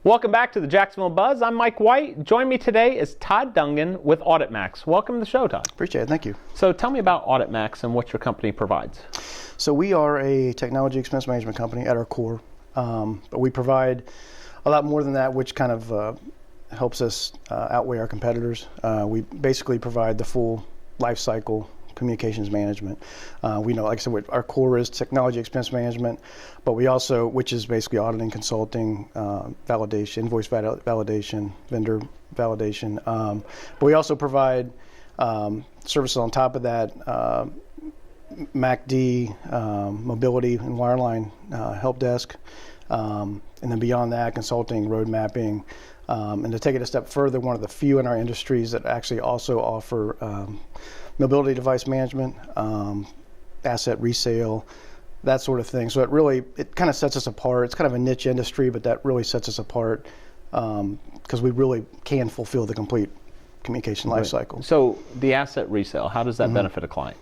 Welcome back to the Jacksonville Buzz. I'm Mike White. Join me today is Todd Dungan with Auditmacs. Welcome to the show, Todd. Appreciate it. Thank you. So tell me about Auditmacs and what your company provides. So we are a technology expense management company at our core, but we provide a lot more than that, which kind of helps us outweigh our competitors. We basically provide the full life cycle communications management. We know, like I said, our core is technology expense management, but we also, which is basically auditing, consulting, validation, invoice validation, vendor validation. But we also provide services on top of that, MACD, mobility and wireline help desk, and then beyond that, consulting, road mapping. And to take it a step further, one of the few in our industries that actually also offer mobility device management, asset resale, that sort of thing. So it kind of sets us apart. It's kind of a niche industry, but that really sets us apart because we really can fulfill the complete communication lifecycle. So the asset resale, how does that benefit a client?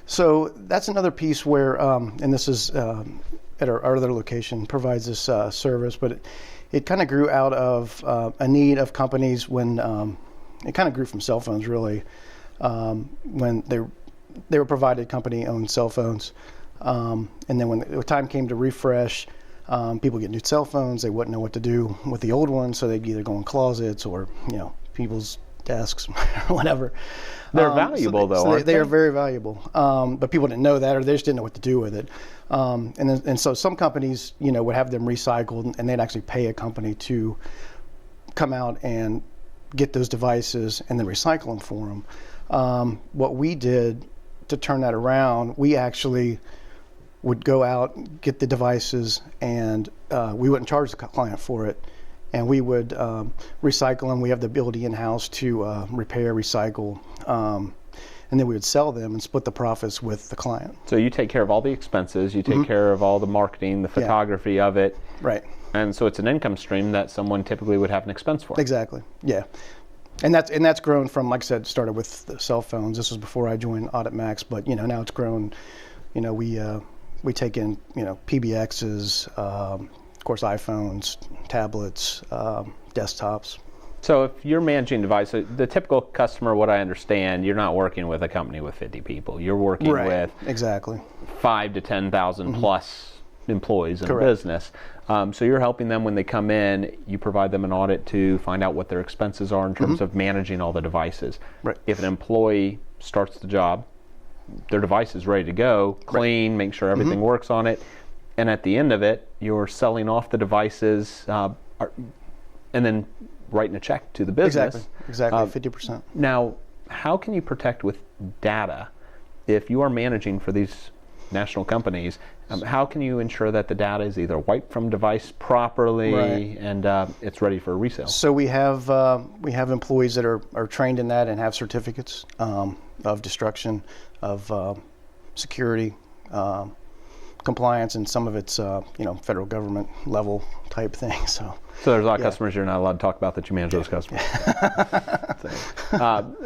So that's another piece where, and this is at our other location, provides this service, but it kind of grew out of a need of companies when it kind of grew from cell phones, really. When they were provided company-owned cell phones, and then when the time came to refresh, people get new cell phones. They wouldn't know what to do with the old ones, so they'd either go in closets or people's desks, or whatever. They're valuable, though, aren't they? They are very valuable, but people didn't know that, or they just didn't know what to do with it. And so some companies, would have them recycled, and they'd actually pay a company to come out and get those devices and then recycle them for them. What we did to turn that around, we actually would go out, get the devices, and we wouldn't charge the client for it. And we would recycle them. We have the ability in-house to repair, recycle, and then we would sell them and split the profits with the client. So you take care of all the expenses, you take care of all the marketing, the photography of it. Right. And so it's an income stream that someone typically would have an expense for. Exactly, yeah. And that's grown from, like I said, started with the cell phones. This was before I joined Auditmacs, but now it's grown. We take in PBXs, of course iPhones, tablets, desktops. So if you're managing devices, the typical customer, what I understand, you're not working with a company with 50 people. You're working with exactly 5 to 10,000 plus employees in a business. So you're helping them when they come in. You provide them an audit to find out what their expenses are in terms of managing all the devices. Right. If an employee starts the job, their device is ready to go, clean, make sure everything works on it, and at the end of it, you're selling off the devices and then writing a check to the business. Exactly, 50%. Now, how can you protect with data if you are managing for these national companies? How can you ensure that the data is either wiped from device properly and it's ready for resale? So we have employees that are trained in that and have certificates of destruction, of security, compliance, and some of it's federal government level type things. So there's a lot of customers you're not allowed to talk about that you manage those customers.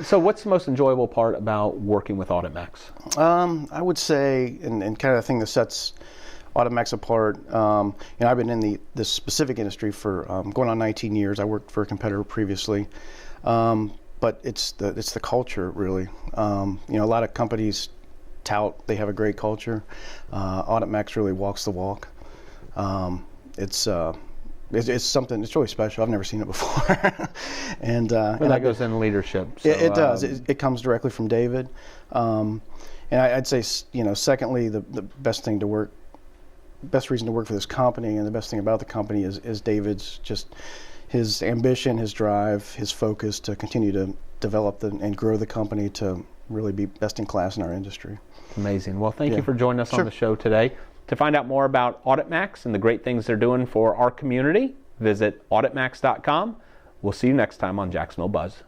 So what's the most enjoyable part about working with Auditmacs? I would say, and kind of the thing that sets Auditmacs apart, I've been in this specific industry for going on 19 years. I worked for a competitor previously, but it's the culture, really. A lot of companies tout they have a great culture. Auditmacs really walks the walk. It's something. It's really special. I've never seen it before. and that goes in leadership. So, it does. It comes directly from David. And I'd say, secondly, the best reason to work for this company, and the best thing about the company is David's just his ambition, his drive, his focus to continue to develop and grow the company to really be best in class in our industry. Amazing. Well, thank you for joining us on the show today. To find out more about Auditmacs and the great things they're doing for our community, visit auditmacs.com. We'll see you next time on Jacksonville Buzz.